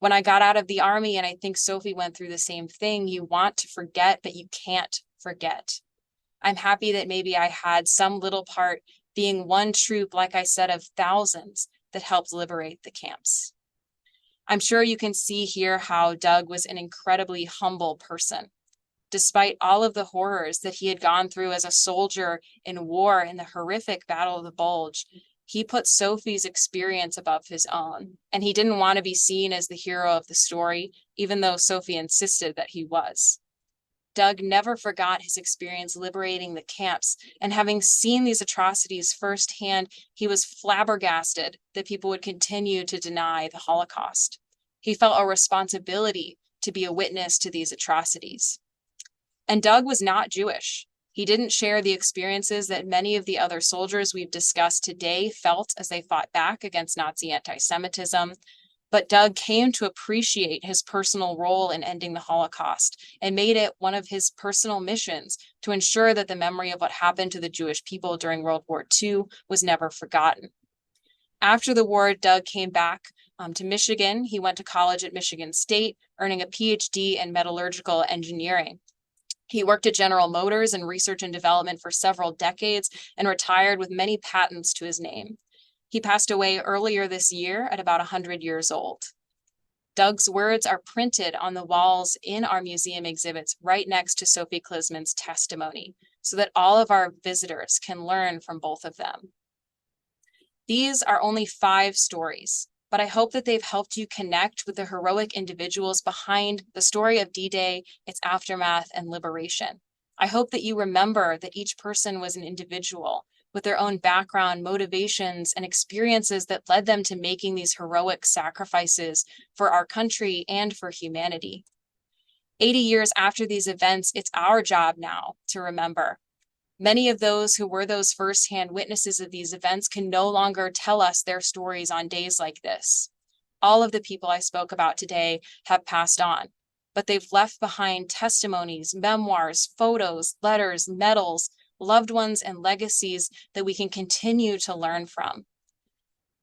When I got out of the Army, and I think Sophie went through the same thing, you want to forget, but you can't forget. I'm happy that maybe I had some little part being one troop, like I said, of thousands that helped liberate the camps." I'm sure you can see here how Doug was an incredibly humble person. Despite all of the horrors that he had gone through as a soldier in war in the horrific Battle of the Bulge, he put Sophie's experience above his own, and he didn't want to be seen as the hero of the story, even though Sophie insisted that he was. Doug never forgot his experience liberating the camps, and having seen these atrocities firsthand, he was flabbergasted that people would continue to deny the Holocaust. He felt a responsibility to be a witness to these atrocities. And Doug was not Jewish. He didn't share the experiences that many of the other soldiers we've discussed today felt as they fought back against Nazi anti-Semitism. But Doug came to appreciate his personal role in ending the Holocaust and made it one of his personal missions to ensure that the memory of what happened to the Jewish people during World War II was never forgotten. After the war, Doug came back to Michigan. He went to college at Michigan State, earning a PhD in metallurgical engineering. He worked at General Motors in research and development for several decades and retired with many patents to his name. He passed away earlier this year at about 100 years old. Doug's words are printed on the walls in our museum exhibits right next to Sophie Klisman's testimony, so that all of our visitors can learn from both of them. These are only 5 stories, but I hope that they've helped you connect with the heroic individuals behind the story of D-Day, its aftermath, and liberation. I hope that you remember that each person was an individual with their own background, motivations, and experiences that led them to making these heroic sacrifices for our country and for humanity. 80 years after these events, it's our job now to remember. Many of those who were those firsthand witnesses of these events can no longer tell us their stories on days like this. All of the people I spoke about today have passed on, but they've left behind testimonies, memoirs, photos, letters, medals, loved ones, and legacies that we can continue to learn from.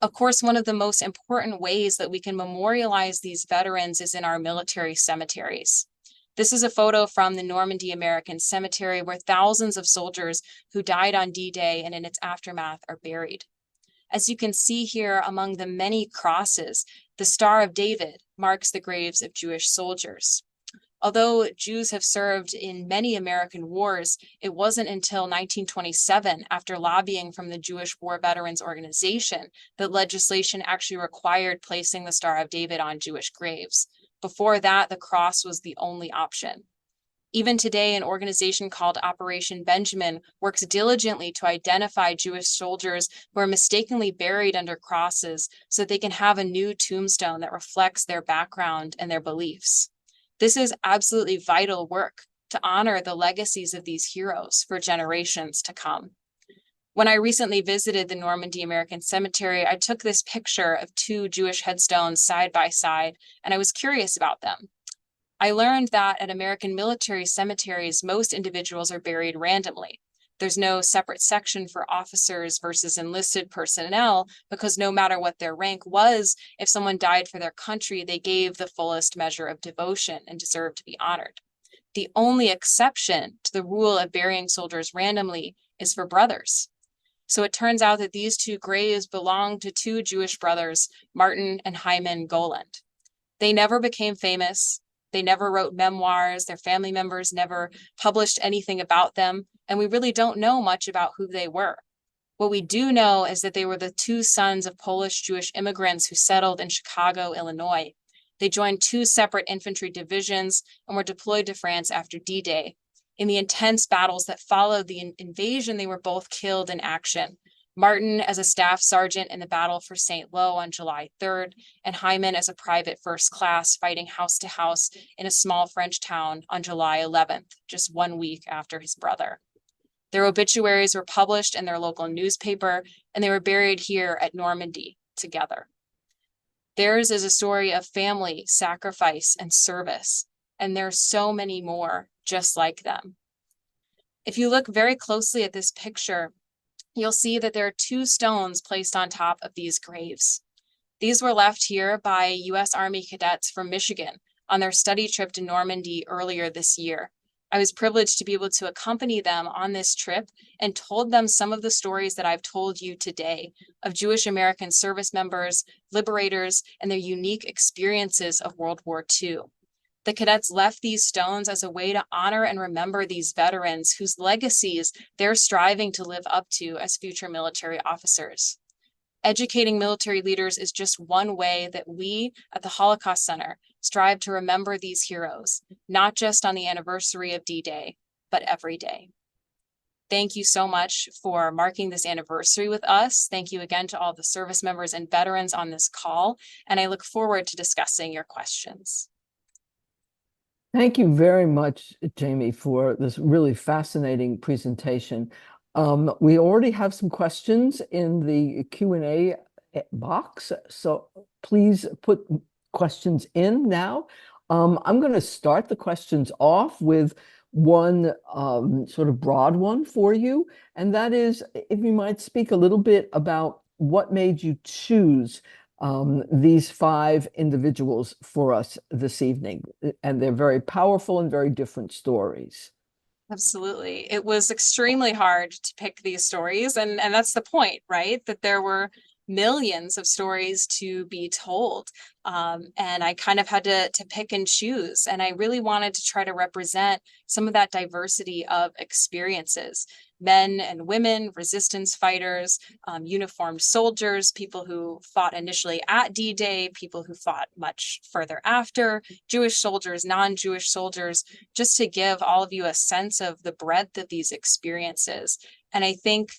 Of course, one of the most important ways that we can memorialize these veterans is in our military cemeteries. This is a photo from the Normandy American Cemetery where thousands of soldiers who died on D-Day and in its aftermath are buried. As you can see here among the many crosses, the Star of David marks the graves of Jewish soldiers. Although Jews have served in many American wars, it wasn't until 1927, after lobbying from the Jewish War Veterans Organization, that legislation actually required placing the Star of David on Jewish graves. Before that, the cross was the only option. Even today, an organization called Operation Benjamin works diligently to identify Jewish soldiers who are mistakenly buried under crosses so that they can have a new tombstone that reflects their background and their beliefs. This is absolutely vital work to honor the legacies of these heroes for generations to come. When I recently visited the Normandy American Cemetery, I took this picture of 2 Jewish headstones side by side, and I was curious about them. I learned that at American military cemeteries, most individuals are buried randomly. There's no separate section for officers versus enlisted personnel because no matter what their rank was, if someone died for their country, they gave the fullest measure of devotion and deserved to be honored. The only exception to the rule of burying soldiers randomly is for brothers. So it turns out that these 2 graves belong to 2 Jewish brothers, Martin and Hyman Goland. They never became famous. They never wrote memoirs. Their family members never published anything about them. And we really don't know much about who they were. What we do know is that they were the 2 sons of Polish Jewish immigrants who settled in Chicago, Illinois. They joined 2 separate infantry divisions and were deployed to France after D-Day. In the intense battles that followed the invasion, they were both killed in action. Martin as a staff sergeant in the battle for St. Lo on July 3rd, and Hyman as a private first class fighting house to house in a small French town on July 11th, just 1 week after his brother. Their obituaries were published in their local newspaper, and they were buried here at Normandy together. Theirs is a story of family, sacrifice, and service, and there's so many more just like them. If you look very closely at this picture, you'll see that there are 2 stones placed on top of these graves. These were left here by U.S. Army cadets from Michigan on their study trip to Normandy earlier this year. I was privileged to be able to accompany them on this trip and told them some of the stories that I've told you today of Jewish American service members, liberators, and their unique experiences of World War II. The cadets left these stones as a way to honor and remember these veterans whose legacies they're striving to live up to as future military officers. Educating military leaders is just one way that we at the Holocaust Center strive to remember these heroes, not just on the anniversary of D-Day, but every day. Thank you so much for marking this anniversary with us. Thank you again to all the service members and veterans on this call, and I look forward to discussing your questions. Thank you very much, Jamie, for this really fascinating presentation. We already have some questions in the Q&A box, so please put questions in now. I'm going to start the questions off with one sort of broad one for you, and that is if you might speak a little bit about what made you choose these 5 individuals for us this evening. And they're very powerful and very different stories. Absolutely. It was extremely hard to pick these stories. And that's the point, right? That there were millions of stories to be told. And I kind of had to pick and choose. And I really wanted to try to represent some of that diversity of experiences. Men and women, resistance fighters, uniformed soldiers, people who fought initially at D-Day, people who fought much further after, Jewish soldiers, non-Jewish soldiers, just to give all of you a sense of the breadth of these experiences. And I think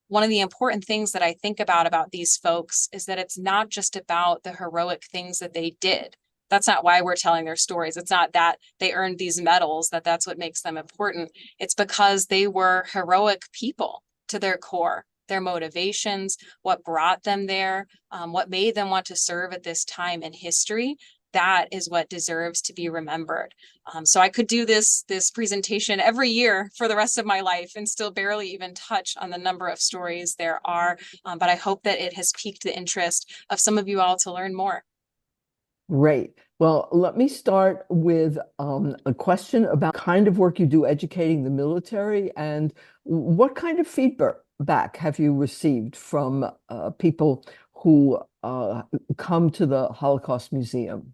one of the important things that I think about these folks is that it's not just about the heroic things that they did. That's not why we're telling their stories. It's not that they earned these medals, that's what makes them important. It's because they were heroic people to their core, their motivations, what brought them there, what made them want to serve at this time in history. That is what deserves to be remembered. So I could do this presentation every year for the rest of my life and still barely even touch on the number of stories there are. But I hope that it has piqued the interest of some of you all to learn more. Great. Well, let me start with a question about kind of work you do educating the military, and what kind of feedback have you received from people who come to the Holocaust Museum?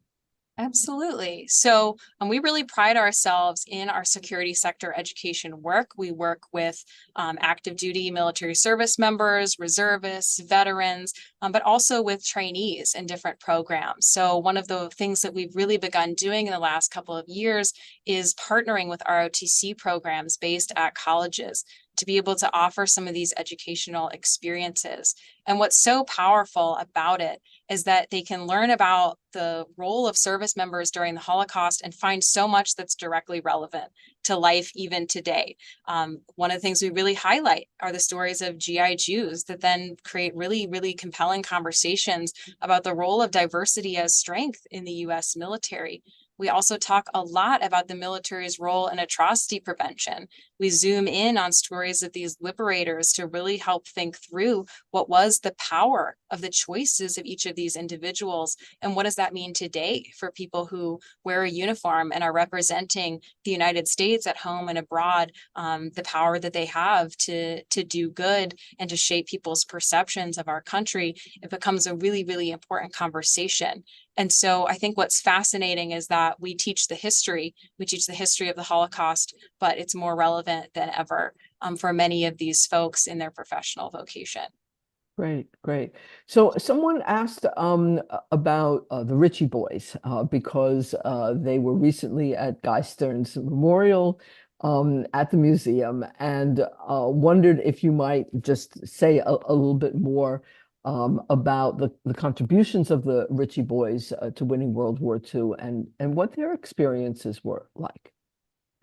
Absolutely. So we really pride ourselves in our security sector education work. We work with active duty military service members, reservists, veterans, but also with trainees in different programs. So one of the things that we've really begun doing in the last couple of years is partnering with ROTC programs based at colleges to be able to offer some of these educational experiences. And what's so powerful about it is that they can learn about the role of service members during the Holocaust and find so much that's directly relevant to life even today. One of the things we really highlight are the stories of GI Jews that then create really, really compelling conversations about the role of diversity as strength in the US military. We also talk a lot about the military's role in atrocity prevention. We zoom in on stories of these liberators to really help think through what was the power of the choices of each of these individuals, and what does that mean today for people who wear a uniform and are representing the United States at home and abroad, the power that they have to do good and to shape people's perceptions of our country. It becomes a really, really important conversation. And so I think what's fascinating is that we teach the history of the Holocaust, but it's more relevant than ever for many of these folks in their professional vocation. Great, great. So someone asked about the Ritchie boys because they were recently at Guy Stearns Memorial at the museum, and wondered if you might just say a little bit more about the contributions of the Ritchie boys to winning World War II, and what their experiences were like.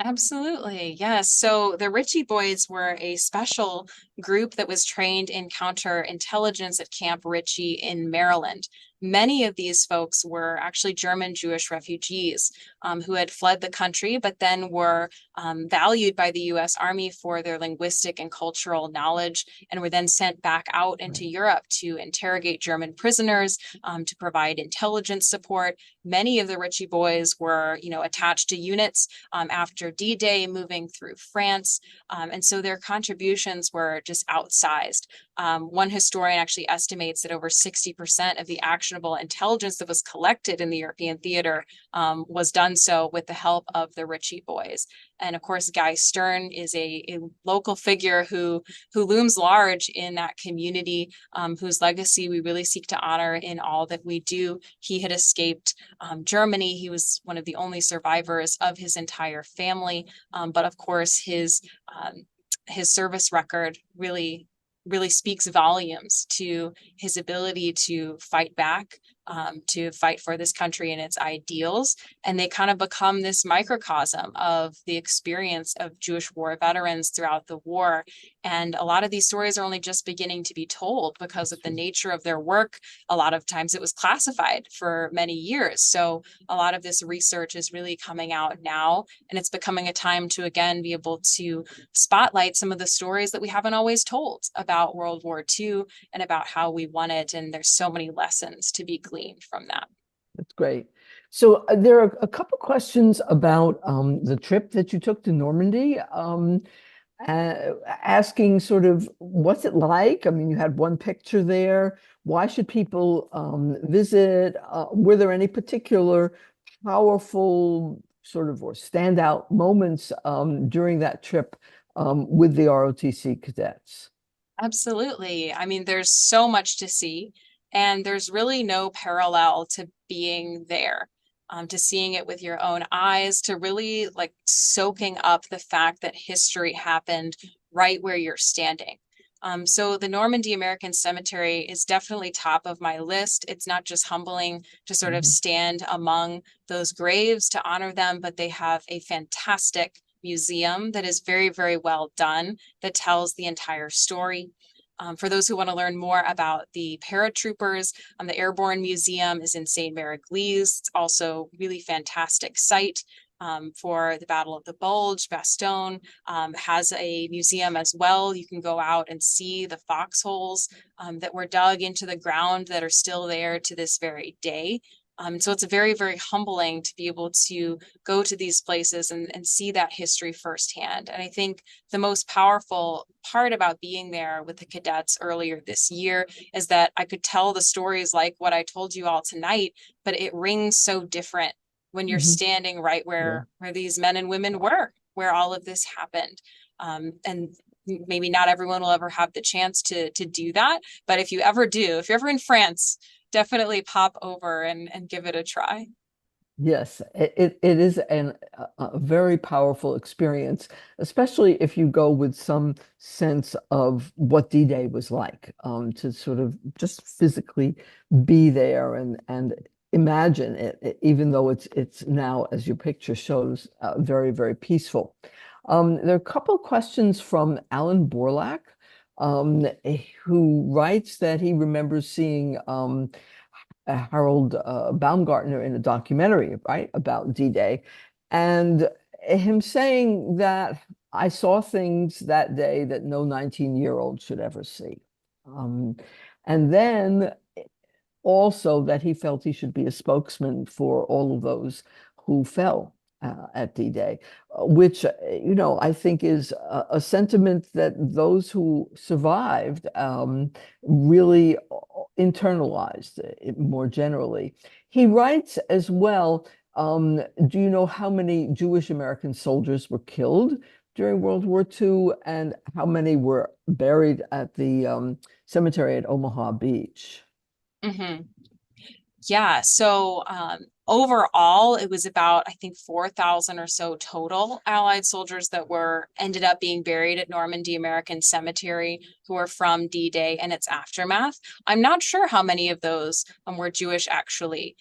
Absolutely. Yes. So the Ritchie Boys were a special group that was trained in counterintelligence at Camp Ritchie in Maryland. Many of these folks were actually German Jewish refugees who had fled the country, but then were valued by the US Army for their linguistic and cultural knowledge, and were then sent back out into Right. Europe to interrogate German prisoners, to provide intelligence support. Many of the Ritchie Boys were, attached to units after D-Day, moving through France. And so their contributions were just outsized. One historian actually estimates that over 60% of the actionable intelligence that was collected in the European theater was done so with the help of the Ritchie boys. And of course, Guy Stern is a local figure who looms large in that community, whose legacy we really seek to honor in all that we do. He had escaped Germany. He was one of the only survivors of his entire family. But of course, his service record really speaks volumes to his ability to fight back, to fight for this country and its ideals. And they kind of become this microcosm of the experience of Jewish war veterans throughout the war. And a lot of these stories are only just beginning to be told because of the nature of their work. A lot of times it was classified for many years. So a lot of this research is really coming out now, and it's becoming a time to again be able to spotlight some of the stories that we haven't always told about World War II and about how we won it. And there's so many lessons to be gleaned from that. That's great. So there are a couple questions about the trip that you took to Normandy. Asking sort of what's it like? I mean, you had one picture there. Why should people visit? Were there any particular powerful sort of or standout moments during that trip with the ROTC cadets? Absolutely. I mean, there's so much to see, and there's really no parallel to being there, to seeing it with your own eyes, to really like soaking up the fact that history happened right where you're standing. So the Normandy American Cemetery is definitely top of my list. It's not just humbling to sort of Mhm. stand among those graves to honor them, but they have a fantastic museum that is very, very well done, that tells the entire story. For those who want to learn more about the paratroopers, the Airborne Museum is in St. Mary-Église. It's also a really fantastic site for the Battle of the Bulge. Bastogne has a museum as well. You can go out and see the foxholes that were dug into the ground that are still there to this very day. So it's very, very humbling to be able to go to these places and see that history firsthand. And I think the most powerful part about being there with the cadets earlier this year is that I could tell the stories like what I told you all tonight, but it rings so different when you're Mhm. standing right Yeah. where these men and women were, where all of this happened. And maybe not everyone will ever have the chance to do that, but if you ever do, if you're ever in France, definitely pop over and give it a try. Yes, it is a very powerful experience, especially if you go with some sense of what D-Day was like, to sort of just physically be there and imagine it, even though it's now, as your picture shows, very, very peaceful. There are a couple questions from Alan Borlaug, who writes that he remembers seeing Harold Baumgartner in a documentary, right, about D-Day, and him saying that I saw things that day that no 19-year-old should ever see. Um, and then also that he felt he should be a spokesman for all of those who fell at D-Day, which, I think is a sentiment that those who survived really internalized it more generally. He writes as well, do you know how many Jewish American soldiers were killed during World War II and how many were buried at the cemetery at Omaha Beach? Mm-hmm. Yeah, so overall, it was about, I think, 4,000 or so total Allied soldiers that were ended up being buried at Normandy American Cemetery who were from D-Day and its aftermath. I'm not sure how many of those were Jewish, actually.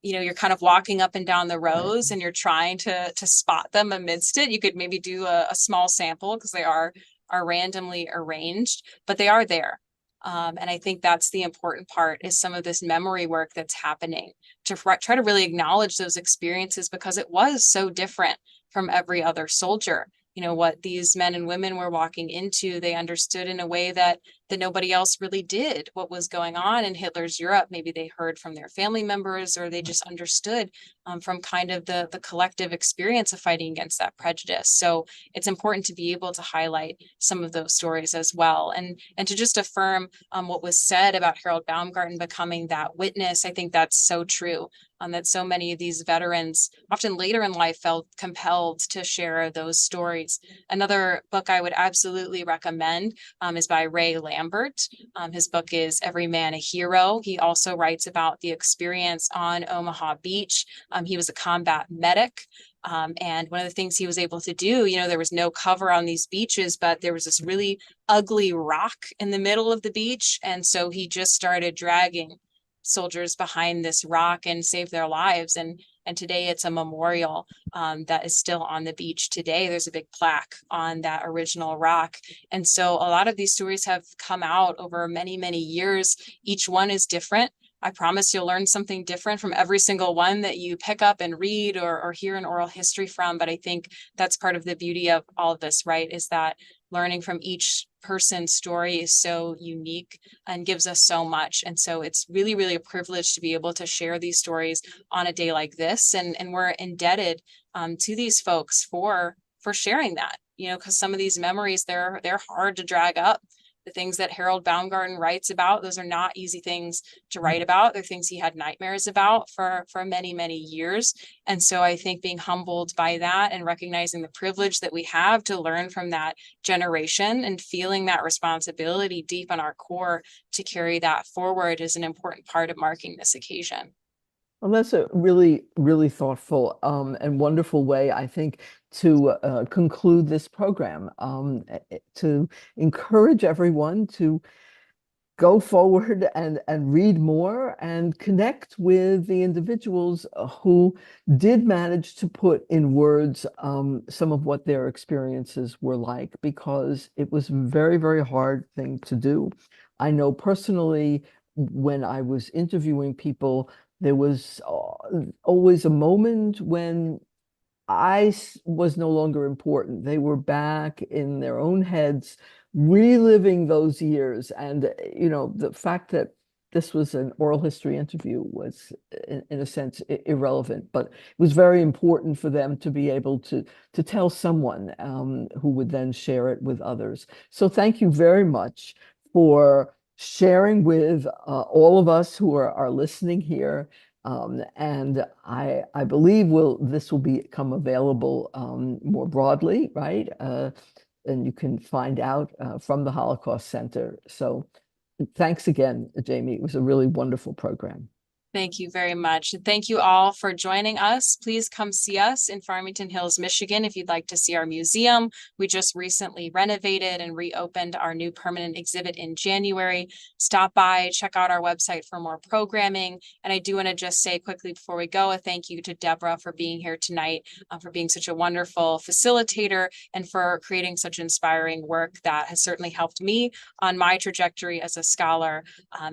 You're kind of walking up and down the Right. rows and you're trying to spot them amidst it. You could maybe do a small sample because they are randomly arranged, but they are there. And I think that's the important part is some of this memory work that's happening to try to really acknowledge those experiences because it was so different from every other soldier. What these men and women were walking into, they understood in a way that nobody else really did what was going on in Hitler's Europe. Maybe they heard from their family members or they just understood from kind of the collective experience of fighting against that prejudice. So it's important to be able to highlight some of those stories as well. And to just affirm what was said about Harold Baumgarten becoming that witness, I think that's so true. That so many of these veterans, often later in life, felt compelled to share those stories. Another book I would absolutely recommend is by Ray Lambert. His book is Every Man a Hero. He also writes about the experience on Omaha Beach. He was a combat medic. And one of the things he was able to do, there was no cover on these beaches, but there was this really ugly rock in the middle of the beach. And so he just started dragging soldiers behind this rock and saved their lives. And today it's a memorial that is still on the beach today. There's a big plaque on that original rock. And so a lot of these stories have come out over many, many years. Each one is different. I promise you'll learn something different from every single one that you pick up and read or hear an oral history from. But I think that's part of the beauty of all of this, right? Is that learning from each person's story is so unique and gives us so much. And so it's really, really a privilege to be able to share these stories on a day like this. And we're indebted to these folks for sharing that, because some of these memories, they're hard to drag up. The things that Harold Baumgarten writes about, those are not easy things to write about. They're things he had nightmares about for many, many years. And so I think being humbled by that and recognizing the privilege that we have to learn from that generation and feeling that responsibility deep in our core to carry that forward is an important part of marking this occasion. Well, that's a really, really thoughtful and wonderful way, I think, to conclude this program, to encourage everyone to go forward and read more and connect with the individuals who did manage to put in words some of what their experiences were like, because it was a very, very hard thing to do. I know personally, when I was interviewing people, there was always a moment when was no longer important. They were back in their own heads, reliving those years. And, the fact that this was an oral history interview was, in a sense, irrelevant, but it was very important for them to be able to tell someone who would then share it with others. So thank you very much for sharing with all of us who are listening here. And I believe this will become available more broadly, right? And you can find out from the Holocaust Center. So thanks again, Jamie. It was a really wonderful program. Thank you very much. And thank you all for joining us. Please come see us in Farmington Hills, Michigan, if you'd like to see our museum. We just recently renovated and reopened our new permanent exhibit in January. Stop by, check out our website for more programming. And I do want to just say quickly before we go, a thank you to Deborah for being here tonight, for being such a wonderful facilitator and for creating such inspiring work that has certainly helped me on my trajectory as a scholar.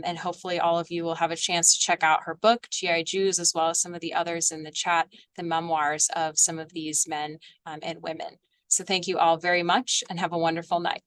And hopefully all of you will have a chance to check out her book, GI Jews, as well as some of the others in the chat, the memoirs of some of these men and women. So thank you all very much and have a wonderful night.